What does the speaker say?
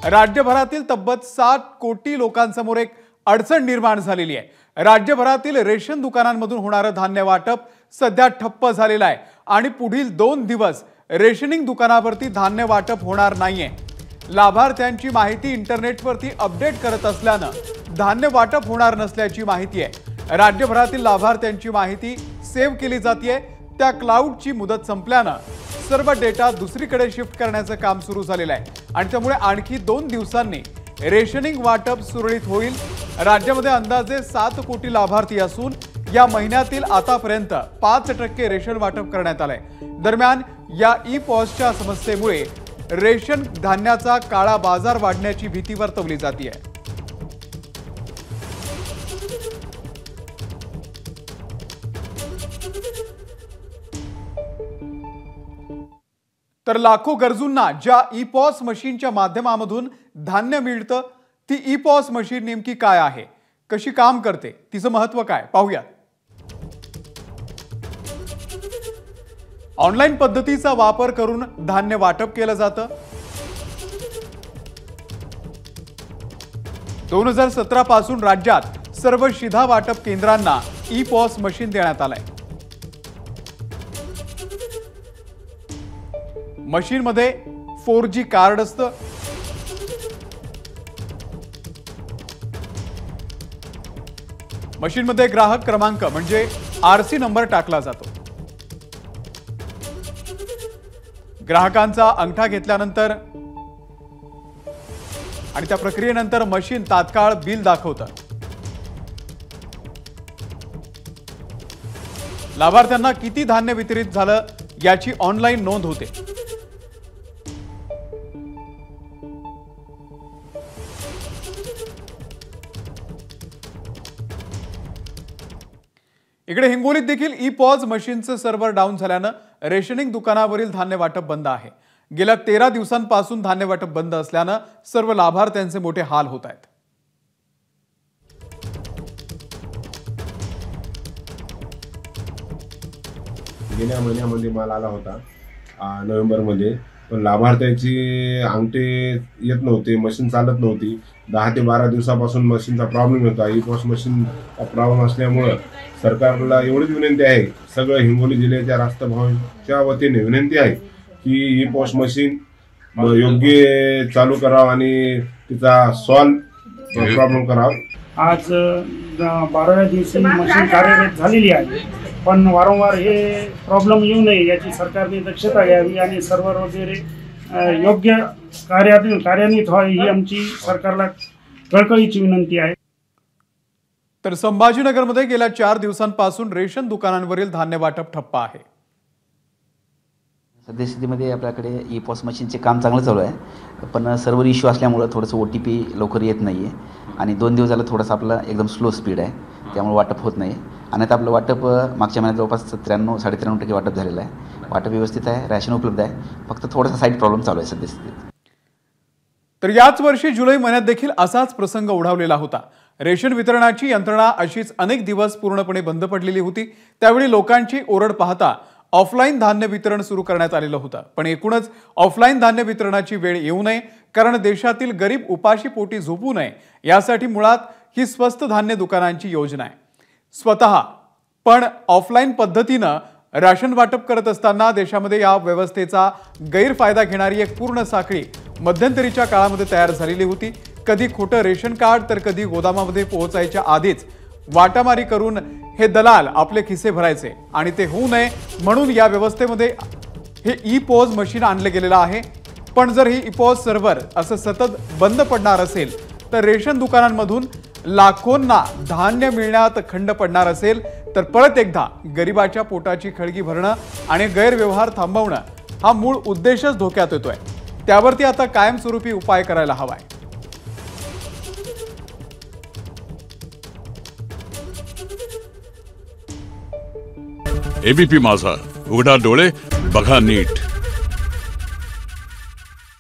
राज्यभरातील तब्बल 7 कोटी लोकांसमोर एक अडचण निर्माण झालेली आहे। राज्यभरातील रेशन दुकानांमधून होणारे धान्य वाटप सध्या ठप्प झालेलं आहे आणि पुढील 2 दिवस रेशनिंग दुकानावरती धान्य वाटप होणार नाहीये। लाभार्थ्यांची माहिती इंटरनेटवरती अपडेट करत असल्यानं धान्य वाटप होणार नसल्याची माहिती आहे। राज्यभरातील लाभार्थ्यांची माहिती सेव्ह केली जाते, त्या क्लाउडची मुदत संपल्यानं सर्व डेटा दुसरीकडे शिफ्ट करण्याचं काम सुरू झालेलं आहे आणि त्यामुळे आणखी 2 दिवसांनी रेशनिंग वाटप सुरळीत होईल। राज्यामध्ये अंदाजे 7 कोटी लाभार्थी असून या महिन्यातील आतापर्यंत 5% रेशन वाटप करण्यात आलंय। दरम्यान या ई-पॉसच्या समस्येमुळे रेशन धान्याचा काळा बाजार वाढण्याची भीती वर्तवली जाते आहे। तर लाखो गरजूंना ज्या ई-पॉस मशीनच्या माध्यमामधून धान्य मिळतं, ती ई-पॉस मशीन नेमकी काय आहे, कशी काम करते, तिचं महत्त्व काय पाहूया। ऑनलाईन पद्धतीचा वापर करून धान्य वाटप केलं जातं। 2017 पासून राज्यात सर्व शिधा वाटप केंद्रांना ई-पॉस मशीन देण्यात आलंय। मशीन मध्ये 4G कार्ड असतं। मशीन मध्ये ग्राहक क्रमांक म्हणजे RC नंबर टाकला जातो। ग्राहकांचा अंगठा घेतल्यानंतर आणि त्या प्रक्रियेनंतर मशीन तात्काळ बिल दाखवतं। लाभार्थ्यांना किती धान्य वितरित झालं याची ऑनलाईन नोंद होते। इकडे हिंगोलीत देखील ई-पॉस मशीनचं सर्व्हर डाऊन झाल्यानं रेशनिंग दुकानावरील धान्य वाटप बंद आहे। गेल्या 13 दिवसांपासून धान्य वाटप बंद असल्यानं सर्व लाभार्थ्यांचे मोठे हाल होत आहेत। गेल्या महिन्यामध्ये माल आला होता नोव्हेंबरमध्ये, पण लाभार्थ्याची अंगठे येत नव्हते, मशीन चालत नव्हती। 10 ते 12 दिवसापासून मशीनचा प्रॉब्लेम होता। ई-पॉस मशीनचा प्रॉब्लेम असल्यामुळे सरकारला एवढीच विनंती आहे, सगळं हिंगोली जिल्ह्याच्या राष्ट्रभवनच्या वतीने विनंती आहे की ई-पॉस मशीन योग्य चालू करावं आणि तिचा सॉल्व प्रॉब्लेम करावा। आज 12व्या दिवशी मशीन कार्यरत झालेली आहे, पण वारंवार हे प्रॉब्लेम येऊ नये याची सरकारने दक्षता घ्यावी आणि सर्व्हर वगैरे योग्य कार्यान्वित व्हावी ही आमची सरकारला कळकळीची विनंती आहे। तर संभाजीनगरमध्ये गेल्या 4 दिवसांपासून रेशन दुकानांवरील धान्य वाटप ठप्प आहे। सद्यस्थितीमध्ये आपल्याकडे ई-पॉस मशीनचे काम चांगलं चालू आहे, पण सर्व्हर इश्यू असल्यामुळे थोडंसं OTP लवकर येत नाही आहे आणि 2 दिवस झालं थोडंसं आपलं एकदम स्लो स्पीड आहे, त्यामुळे वाटप होत नाही। आणि आता आपलं वाटप मागच्या महिन्यात जवळपास 93-93% वाटप झालेलं आहे। वाटप व्यवस्थित आहे, रॅशन उपलब्ध आहे, फक्त थोडासा साईड प्रॉब्लेम चालू आहे सद्यस्थितीत। तर याच वर्षी जुलै महिन्यात देखील असाच प्रसंग ओढावलेला होता। रेशन वितरणाची यंत्रणा अशीच अनेक दिवस पूर्णपणे बंद पडलेली होती। त्यावेळी लोकांची ओरड पाहता ऑफलाईन धान्य वितरण सुरू करण्यात आलेलं होतं, पण एकूणच ऑफलाईन धान्य वितरणाची वेळ येऊ नये, कारण देशातील गरीब उपाशी पोटी झोपू नये यासाठी मुळात ही स्वस्त धान्य दुकानांची योजना आहे। स्वतः पण ऑफलाईन पद्धतीनं राशन वाटप करत असताना देशामध्ये या व्यवस्थेचा गैरफायदा घेणारी एक पूर्ण साखळी मध्यंतरीच्या काळामध्ये तयार झालेली होती। कधी खोटं रेशन कार्ड तर कधी गोदामामध्ये पोहोचायच्या आधीच वाटामारी करून हे दलाल आपले खिसे भरायचे आणि ते होऊ नये म्हणून या व्यवस्थेमध्ये हे ई-पॉस मशीन आणले गेलेलं आहे। पण जर ही ई-पॉस सर्व्हर असं सतत बंद पडणार असेल तर रेशन दुकानांमधून लाखोंना धान्य मिळण्यात खंड पडणार असेल, तर परत एकदा गरिबाच्या पोटाची खळगी भरणं आणि गैरव्यवहार थांबवणं हा मूळ उद्देशच धोक्यात येतोय। त्यावरती आता कायमस्वरूपी उपाय करायला हवाय। ABP माझा, उघडा डोळे बघा नीट।